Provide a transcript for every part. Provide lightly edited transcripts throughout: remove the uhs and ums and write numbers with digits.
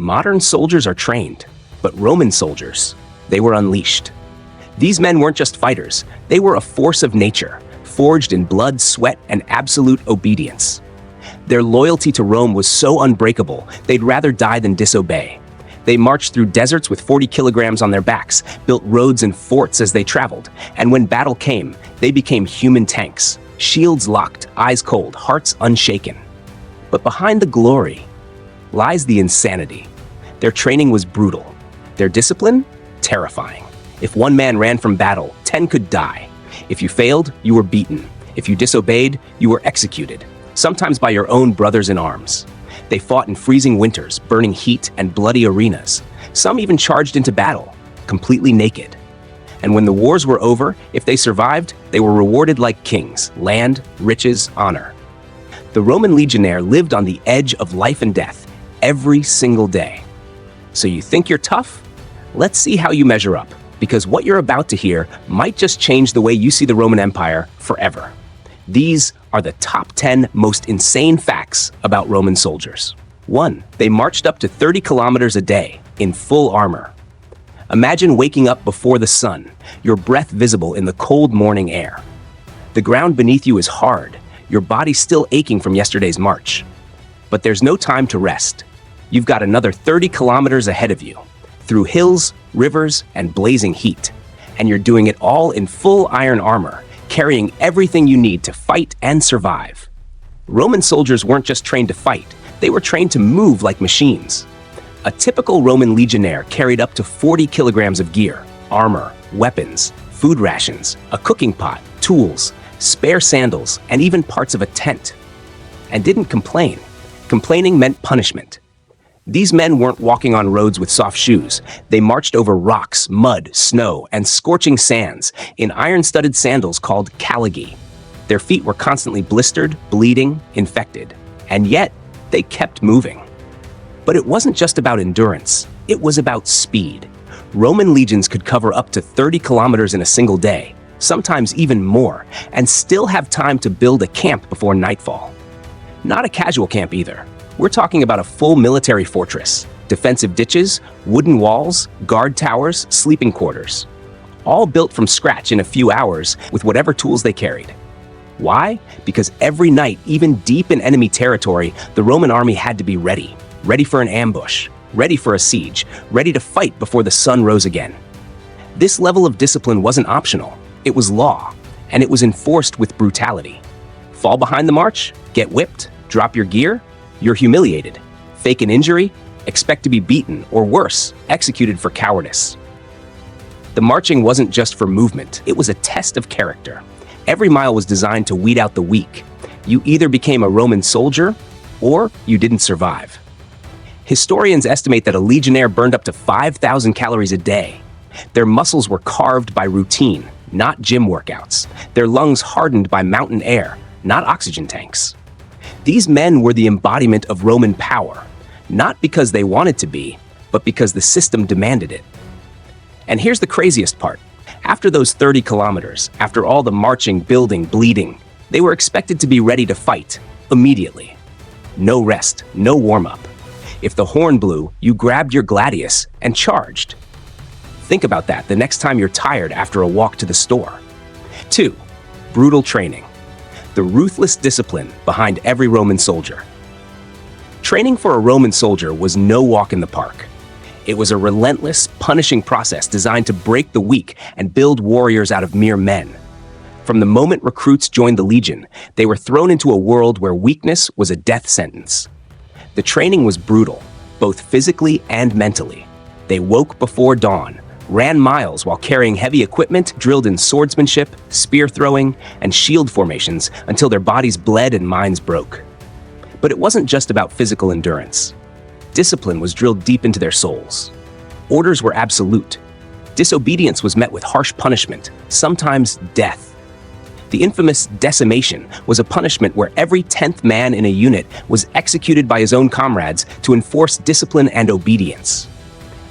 Modern soldiers are trained, but Roman soldiers, they were unleashed. These men weren't just fighters, they were a force of nature, forged in blood, sweat, and absolute obedience. Their loyalty to Rome was so unbreakable, they'd rather die than disobey. They marched through deserts with 40 kilograms on their backs, built roads and forts as they traveled, and when battle came, they became human tanks, shields locked, eyes cold, hearts unshaken. But behind the glory lies the insanity. Their training was brutal. Their discipline? Terrifying. If one man ran from battle, 10 could die. If you failed, you were beaten. If you disobeyed, you were executed, sometimes by your own brothers in arms. They fought in freezing winters, burning heat, and bloody arenas. Some even charged into battle, completely naked. And when the wars were over, if they survived, they were rewarded like kings: land, riches, honor. The Roman legionnaire lived on the edge of life and death every single day. So you think you're tough? Let's see how you measure up, because what you're about to hear might just change the way you see the Roman Empire forever. These are the top 10 most insane facts about Roman soldiers. 1. They marched up to 30 kilometers a day in full armor. Imagine waking up before the sun, your breath visible in the cold morning air. The ground beneath you is hard, your body still aching from yesterday's march. But there's no time to rest. You've got another 30 kilometers ahead of you, through hills, rivers, and blazing heat. And you're doing it all in full iron armor, carrying everything you need to fight and survive. Roman soldiers weren't just trained to fight, they were trained to move like machines. A typical Roman legionnaire carried up to 40 kilograms of gear, armor, weapons, food rations, a cooking pot, tools, spare sandals, and even parts of a tent. And didn't complain. Complaining meant punishment. These men weren't walking on roads with soft shoes. They marched over rocks, mud, snow, and scorching sands in iron-studded sandals called caligae. Their feet were constantly blistered, bleeding, infected. And yet, they kept moving. But it wasn't just about endurance. It was about speed. Roman legions could cover up to 30 kilometers in a single day, sometimes even more, and still have time to build a camp before nightfall. Not a casual camp either. We're talking about a full military fortress, defensive ditches, wooden walls, guard towers, sleeping quarters. All built from scratch in a few hours with whatever tools they carried. Why? Because every night, even deep in enemy territory, the Roman army had to be ready. Ready for an ambush, ready for a siege, ready to fight before the sun rose again. This level of discipline wasn't optional. It was law, and it was enforced with brutality. Fall behind the march? Get whipped? Drop your gear? You're humiliated. Fake an injury? Expect to be beaten, or worse, executed for cowardice. The marching wasn't just for movement, it was a test of character. Every mile was designed to weed out the weak. You either became a Roman soldier, or you didn't survive. Historians estimate that a legionnaire burned up to 5,000 calories a day. Their muscles were carved by routine, not gym workouts. Their lungs hardened by mountain air, not oxygen tanks. These men were the embodiment of Roman power, not because they wanted to be, but because the system demanded it. And here's the craziest part. After those 30 kilometers, after all the marching, building, bleeding, they were expected to be ready to fight immediately. No rest, no warm-up. If the horn blew, you grabbed your gladius and charged. Think about that the next time you're tired after a walk to the store. 2. Brutal training. The ruthless discipline behind every Roman soldier. Training for a Roman soldier was no walk in the park. It was a relentless, punishing process designed to break the weak and build warriors out of mere men. From the moment recruits joined the legion, they were thrown into a world where weakness was a death sentence. The training was brutal, both physically and mentally. They woke before dawn, ran miles while carrying heavy equipment, drilled in swordsmanship, spear throwing, and shield formations until their bodies bled and minds broke. But it wasn't just about physical endurance. Discipline was drilled deep into their souls. Orders were absolute. Disobedience was met with harsh punishment, sometimes death. The infamous decimation was a punishment where every 10th man in a unit was executed by his own comrades to enforce discipline and obedience.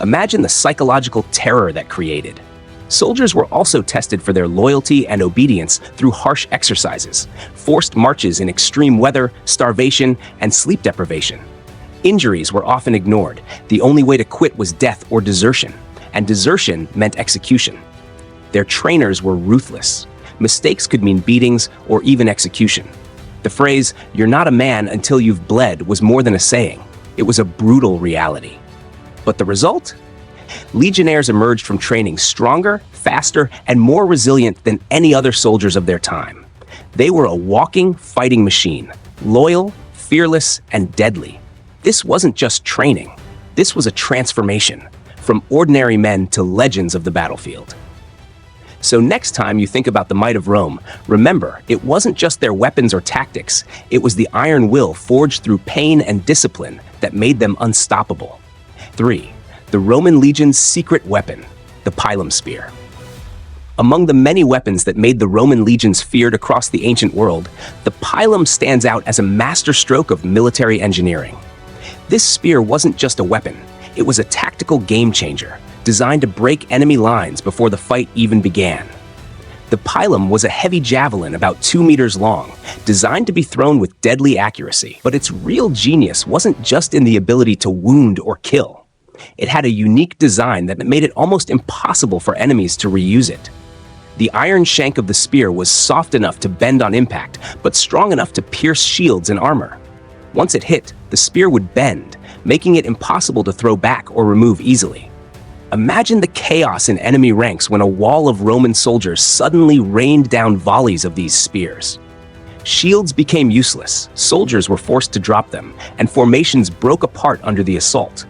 Imagine the psychological terror that created. Soldiers were also tested for their loyalty and obedience through harsh exercises, forced marches in extreme weather, starvation, and sleep deprivation. Injuries were often ignored. The only way to quit was death or desertion, and desertion meant execution. Their trainers were ruthless. Mistakes could mean beatings or even execution. The phrase, "you're not a man until you've bled," was more than a saying. It was a brutal reality. But the result? Legionnaires emerged from training stronger, faster, and more resilient than any other soldiers of their time. They were a walking fighting machine, loyal, fearless, and deadly. This wasn't just training. This was a transformation, from ordinary men to legends of the battlefield. So next time you think about the might of Rome, remember, it wasn't just their weapons or tactics. It was the iron will forged through pain and discipline that made them unstoppable. 3. The Roman legion's secret weapon, the pilum spear. Among the many weapons that made the Roman legions feared across the ancient world, the pilum stands out as a masterstroke of military engineering. This spear wasn't just a weapon, it was a tactical game changer, designed to break enemy lines before the fight even began. The pilum was a heavy javelin about 2 meters long, designed to be thrown with deadly accuracy. But its real genius wasn't just in the ability to wound or kill. It had a unique design that made it almost impossible for enemies to reuse it. The iron shank of the spear was soft enough to bend on impact, but strong enough to pierce shields and armor. Once it hit, the spear would bend, making it impossible to throw back or remove easily. Imagine the chaos in enemy ranks when a wall of Roman soldiers suddenly rained down volleys of these spears. Shields became useless, soldiers were forced to drop them, and formations broke apart under the assault.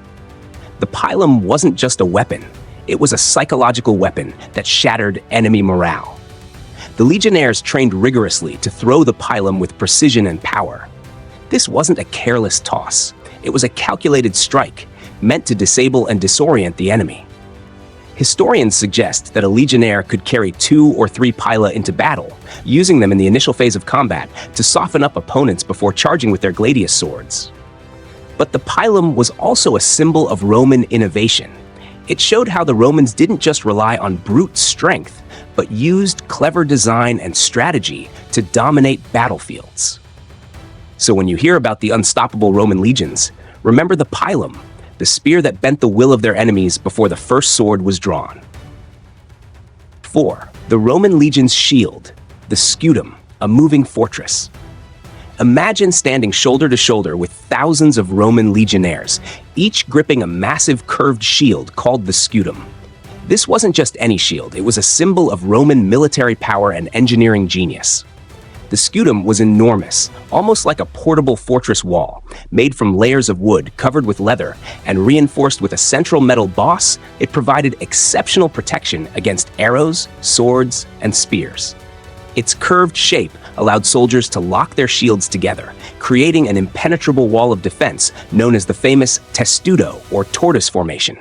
The pilum wasn't just a weapon, it was a psychological weapon that shattered enemy morale. The legionnaires trained rigorously to throw the pilum with precision and power. This wasn't a careless toss, it was a calculated strike, meant to disable and disorient the enemy. Historians suggest that a legionnaire could carry 2 or 3 pila into battle, using them in the initial phase of combat to soften up opponents before charging with their gladius swords. But the pilum was also a symbol of Roman innovation. It showed how the Romans didn't just rely on brute strength, but used clever design and strategy to dominate battlefields. So when you hear about the unstoppable Roman legions, remember the pilum, the spear that bent the will of their enemies before the first sword was drawn. 4. The Roman legion's shield, the scutum, a moving fortress. Imagine standing shoulder to shoulder with thousands of Roman legionnaires, each gripping a massive curved shield called the scutum. This wasn't just any shield, it was a symbol of Roman military power and engineering genius. The scutum was enormous, almost like a portable fortress wall, made from layers of wood covered with leather and reinforced with a central metal boss. It provided exceptional protection against arrows, swords, and spears. Its curved shape allowed soldiers to lock their shields together, creating an impenetrable wall of defense known as the famous testudo or tortoise formation.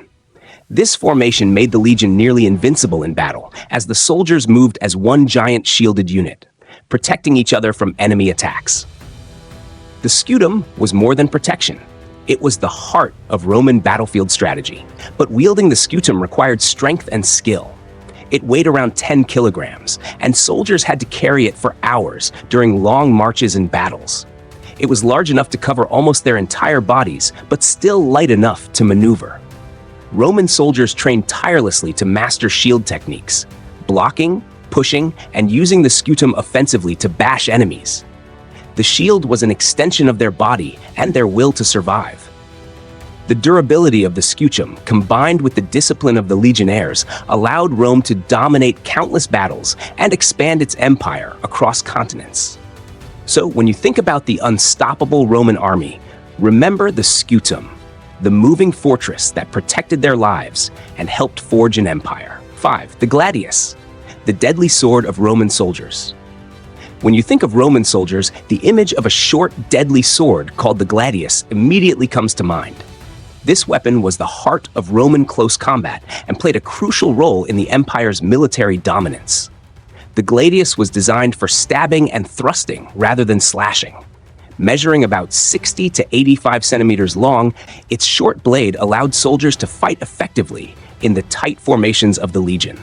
This formation made the legion nearly invincible in battle, as the soldiers moved as one giant shielded unit, protecting each other from enemy attacks. The scutum was more than protection. It was the heart of Roman battlefield strategy, but wielding the scutum required strength and skill. It weighed around 10 kilograms, and soldiers had to carry it for hours during long marches and battles. It was large enough to cover almost their entire bodies, but still light enough to maneuver. Roman soldiers trained tirelessly to master shield techniques, blocking, pushing, and using the scutum offensively to bash enemies. The shield was an extension of their body and their will to survive. The durability of the scutum, combined with the discipline of the legionnaires, allowed Rome to dominate countless battles and expand its empire across continents. So when you think about the unstoppable Roman army, remember the scutum, the moving fortress that protected their lives and helped forge an empire. 5. The gladius, the deadly sword of Roman soldiers. When you think of Roman soldiers, the image of a short, deadly sword called the gladius immediately comes to mind. This weapon was the heart of Roman close combat and played a crucial role in the empire's military dominance. The gladius was designed for stabbing and thrusting rather than slashing. Measuring about 60 to 85 centimeters long, its short blade allowed soldiers to fight effectively in the tight formations of the legion.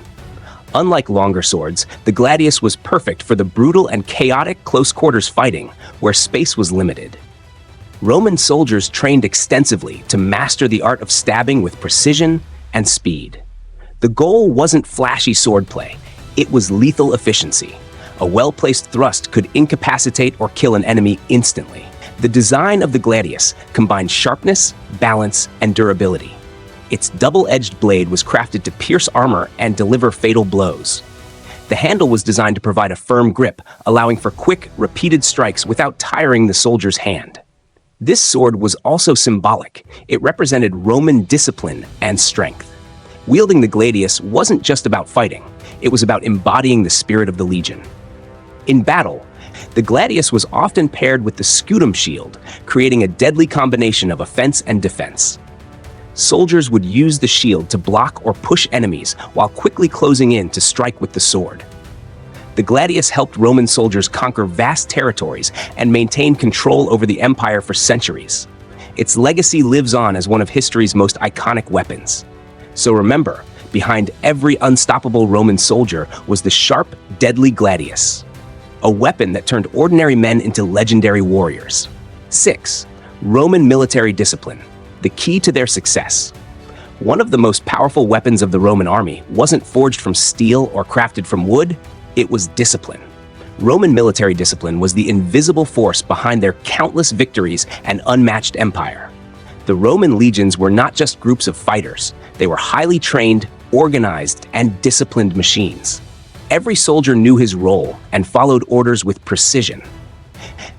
Unlike longer swords, the gladius was perfect for the brutal and chaotic close-quarters fighting where space was limited. Roman soldiers trained extensively to master the art of stabbing with precision and speed. The goal wasn't flashy swordplay, it was lethal efficiency. A well-placed thrust could incapacitate or kill an enemy instantly. The design of the gladius combined sharpness, balance, and durability. Its double-edged blade was crafted to pierce armor and deliver fatal blows. The handle was designed to provide a firm grip, allowing for quick, repeated strikes without tiring the soldier's hand. This sword was also symbolic. It represented Roman discipline and strength. Wielding the gladius wasn't just about fighting, it was about embodying the spirit of the legion. In battle, the gladius was often paired with the scutum shield, creating a deadly combination of offense and defense. Soldiers would use the shield to block or push enemies while quickly closing in to strike with the sword. The gladius helped Roman soldiers conquer vast territories and maintain control over the empire for centuries. Its legacy lives on as one of history's most iconic weapons. So remember, behind every unstoppable Roman soldier was the sharp, deadly gladius, a weapon that turned ordinary men into legendary warriors. 6. Roman military discipline, the key to their success. One of the most powerful weapons of the Roman army wasn't forged from steel or crafted from wood, it was discipline. Roman military discipline was the invisible force behind their countless victories and unmatched empire. The Roman legions were not just groups of fighters, they were highly trained, organized, and disciplined machines. Every soldier knew his role and followed orders with precision.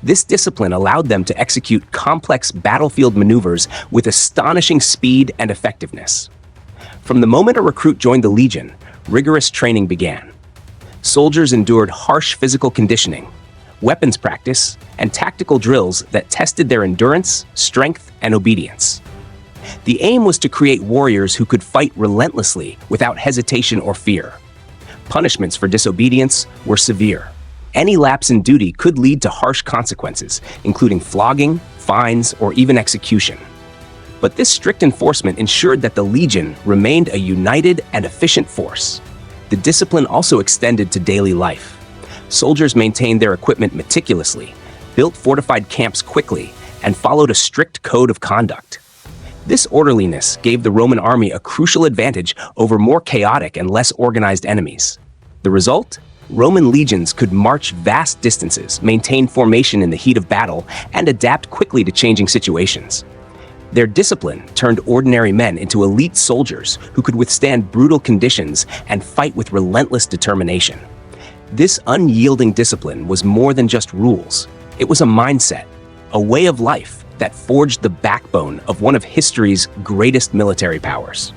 This discipline allowed them to execute complex battlefield maneuvers with astonishing speed and effectiveness. From the moment a recruit joined the legion, rigorous training began. Soldiers endured harsh physical conditioning, weapons practice, and tactical drills that tested their endurance, strength, and obedience. The aim was to create warriors who could fight relentlessly without hesitation or fear. Punishments for disobedience were severe. Any lapse in duty could lead to harsh consequences, including flogging, fines, or even execution. But this strict enforcement ensured that the legion remained a united and efficient force. The discipline also extended to daily life. Soldiers maintained their equipment meticulously, built fortified camps quickly, and followed a strict code of conduct. This orderliness gave the Roman army a crucial advantage over more chaotic and less organized enemies. The result? Roman legions could march vast distances, maintain formation in the heat of battle, and adapt quickly to changing situations. Their discipline turned ordinary men into elite soldiers who could withstand brutal conditions and fight with relentless determination. This unyielding discipline was more than just rules. It was a mindset, a way of life that forged the backbone of one of history's greatest military powers.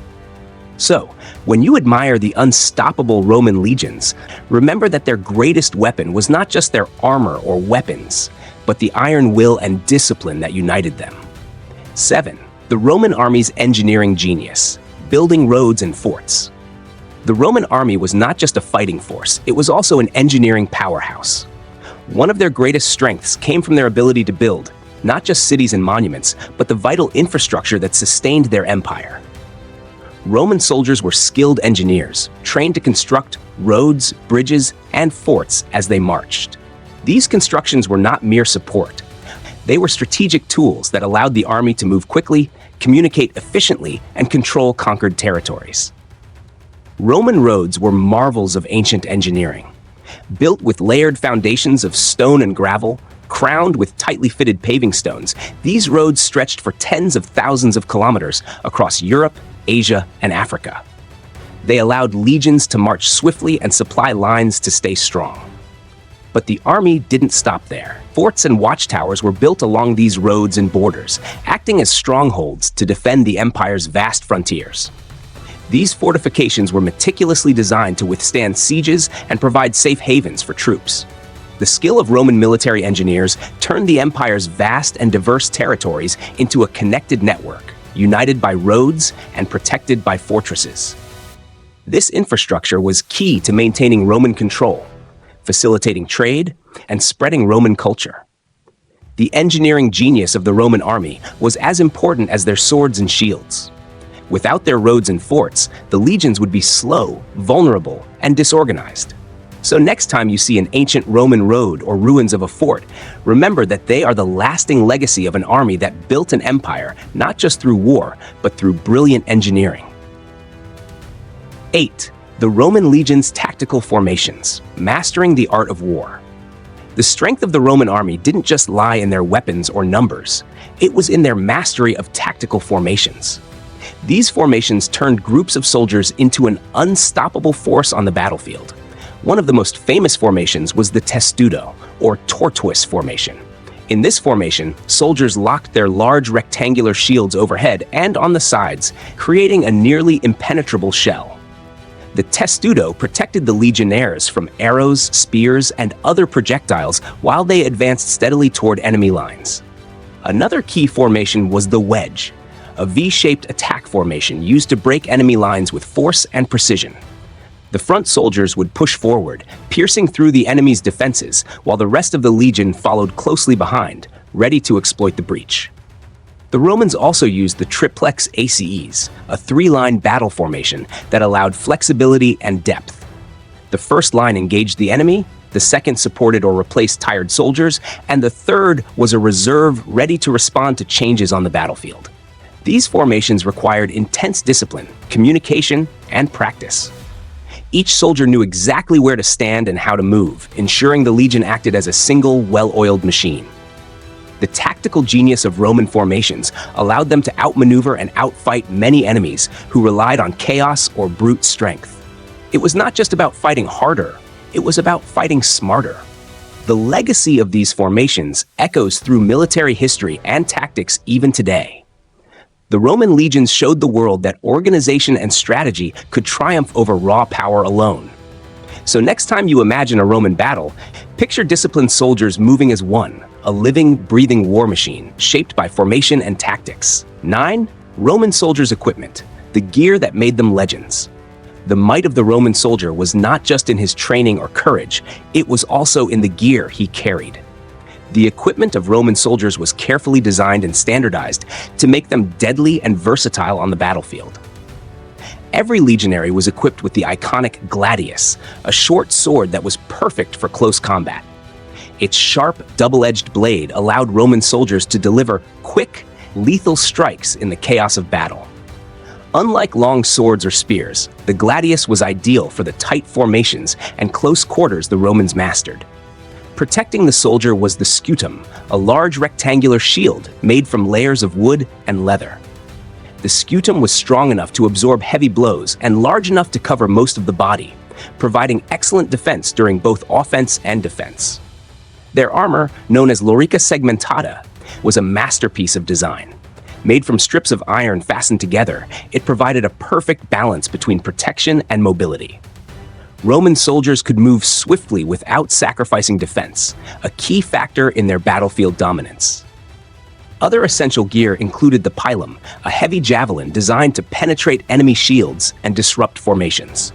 So, when you admire the unstoppable Roman legions, remember that their greatest weapon was not just their armor or weapons, but the iron will and discipline that united them. 7. The Roman army's engineering genius, building roads and forts. The Roman army was not just a fighting force, it was also an engineering powerhouse. One of their greatest strengths came from their ability to build, not just cities and monuments, but the vital infrastructure that sustained their empire. Roman soldiers were skilled engineers, trained to construct roads, bridges, and forts as they marched. These constructions were not mere support. They were strategic tools that allowed the army to move quickly, communicate efficiently, and control conquered territories. Roman roads were marvels of ancient engineering. Built with layered foundations of stone and gravel, crowned with tightly fitted paving stones, these roads stretched for tens of thousands of kilometers across Europe, Asia, and Africa. They allowed legions to march swiftly and supply lines to stay strong. But the army didn't stop there. Forts and watchtowers were built along these roads and borders, acting as strongholds to defend the empire's vast frontiers. These fortifications were meticulously designed to withstand sieges and provide safe havens for troops. The skill of Roman military engineers turned the empire's vast and diverse territories into a connected network, united by roads and protected by fortresses. This infrastructure was key to maintaining Roman control, facilitating trade, and spreading Roman culture. The engineering genius of the Roman army was as important as their swords and shields. Without their roads and forts, the legions would be slow, vulnerable, and disorganized. So next time you see an ancient Roman road or ruins of a fort, remember that they are the lasting legacy of an army that built an empire, not just through war, but through brilliant engineering. 8. The Roman legion's tactical formations, mastering the art of war. The strength of the Roman army didn't just lie in their weapons or numbers, it was in their mastery of tactical formations. These formations turned groups of soldiers into an unstoppable force on the battlefield. One of the most famous formations was the testudo, or tortoise formation. In this formation, soldiers locked their large rectangular shields overhead and on the sides, creating a nearly impenetrable shell. The testudo protected the legionnaires from arrows, spears, and other projectiles while they advanced steadily toward enemy lines. Another key formation was the wedge, a V-shaped attack formation used to break enemy lines with force and precision. The front soldiers would push forward, piercing through the enemy's defenses, while the rest of the legion followed closely behind, ready to exploit the breach. The Romans also used the triplex ACEs, a three-line battle formation that allowed flexibility and depth. The first line engaged the enemy, the second supported or replaced tired soldiers, and the third was a reserve ready to respond to changes on the battlefield. These formations required intense discipline, communication, and practice. Each soldier knew exactly where to stand and how to move, ensuring the legion acted as a single, well-oiled machine. The tactical genius of Roman formations allowed them to outmaneuver and outfight many enemies who relied on chaos or brute strength. It was not just about fighting harder, it was about fighting smarter. The legacy of these formations echoes through military history and tactics even today. The Roman legions showed the world that organization and strategy could triumph over raw power alone. So next time you imagine a Roman battle, picture disciplined soldiers moving as one, a living, breathing war machine shaped by formation and tactics. 9. Roman soldiers' equipment, the gear that made them legends. The might of the Roman soldier was not just in his training or courage, it was also in the gear he carried. The equipment of Roman soldiers was carefully designed and standardized to make them deadly and versatile on the battlefield. Every legionary was equipped with the iconic gladius, a short sword that was perfect for close combat. Its sharp, double-edged blade allowed Roman soldiers to deliver quick, lethal strikes in the chaos of battle. Unlike long swords or spears, the gladius was ideal for the tight formations and close quarters the Romans mastered. Protecting the soldier was the scutum, a large rectangular shield made from layers of wood and leather. The scutum was strong enough to absorb heavy blows and large enough to cover most of the body, providing excellent defense during both offense and defense. Their armor, known as lorica segmentata, was a masterpiece of design. Made from strips of iron fastened together, it provided a perfect balance between protection and mobility. Roman soldiers could move swiftly without sacrificing defense, a key factor in their battlefield dominance. Other essential gear included the pilum, a heavy javelin designed to penetrate enemy shields and disrupt formations.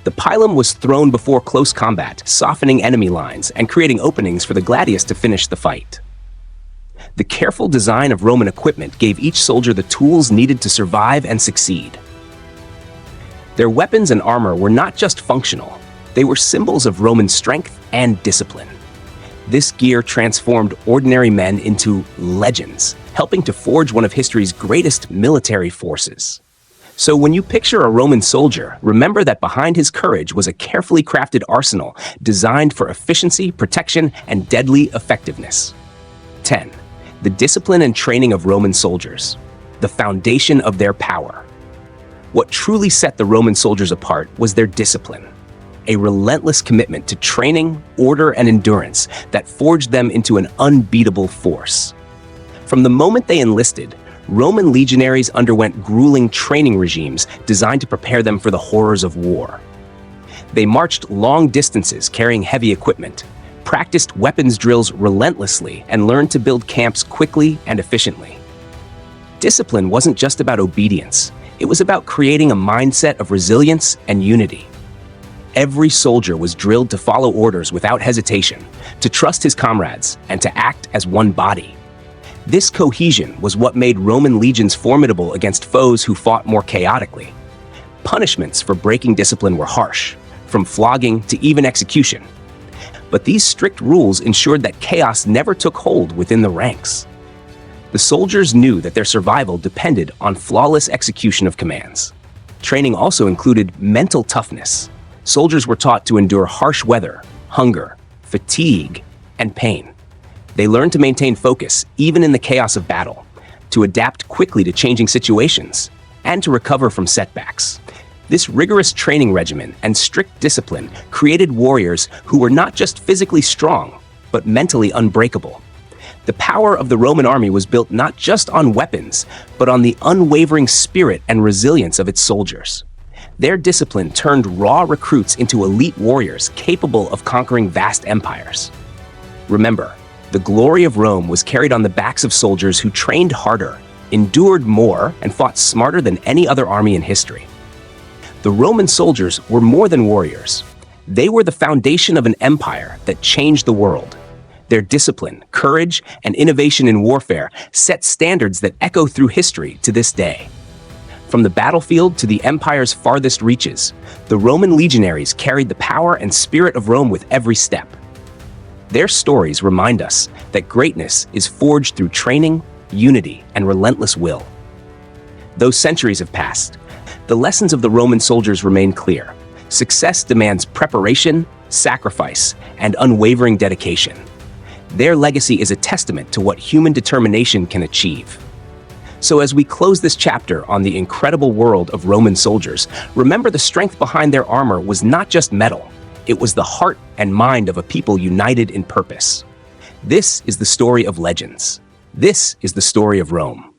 The pilum was thrown before close combat, softening enemy lines and creating openings for the gladius to finish the fight. The careful design of Roman equipment gave each soldier the tools needed to survive and succeed. Their weapons and armor were not just functional, they were symbols of Roman strength and discipline. This gear transformed ordinary men into legends, helping to forge one of history's greatest military forces. So when you picture a Roman soldier, remember that behind his courage was a carefully crafted arsenal designed for efficiency, protection, and deadly effectiveness. 10. The discipline and training of Roman soldiers, the foundation of their power. What truly set the Roman soldiers apart was their discipline, a relentless commitment to training, order, and endurance that forged them into an unbeatable force. From the moment they enlisted, Roman legionaries underwent grueling training regimes designed to prepare them for the horrors of war. They marched long distances carrying heavy equipment, practiced weapons drills relentlessly, and learned to build camps quickly and efficiently. Discipline wasn't just about obedience. It was about creating a mindset of resilience and unity. Every soldier was drilled to follow orders without hesitation, to trust his comrades, and to act as one body. This cohesion was what made Roman legions formidable against foes who fought more chaotically. Punishments for breaking discipline were harsh. from flogging to even execution. But these strict rules ensured that chaos never took hold within the ranks. The soldiers knew that their survival depended on flawless execution of commands. Training also included mental toughness. Soldiers were taught to endure harsh weather, hunger, fatigue, and pain. They learned to maintain focus even in the chaos of battle, to adapt quickly to changing situations, and to recover from setbacks. This rigorous training regimen and strict discipline created warriors who were not just physically strong, but mentally unbreakable. The power of the Roman army was built not just on weapons, but on the unwavering spirit and resilience of its soldiers. Their discipline turned raw recruits into elite warriors capable of conquering vast empires. Remember, the glory of Rome was carried on the backs of soldiers who trained harder, endured more, and fought smarter than any other army in history. The Roman soldiers were more than warriors. They were the foundation of an empire that changed the world. Their discipline, courage, and innovation in warfare set standards that echo through history to this day. From the battlefield to the empire's farthest reaches, the Roman legionaries carried the power and spirit of Rome with every step. Their stories remind us that greatness is forged through training, unity, and relentless will. Though centuries have passed, the lessons of the Roman soldiers remain clear. Success demands preparation, sacrifice, and unwavering dedication. Their legacy is a testament to what human determination can achieve. So as we close this chapter on the incredible world of Roman soldiers, remember the strength behind their armor was not just metal. It was the heart and mind of a people united in purpose. This is the story of legends. This is the story of Rome.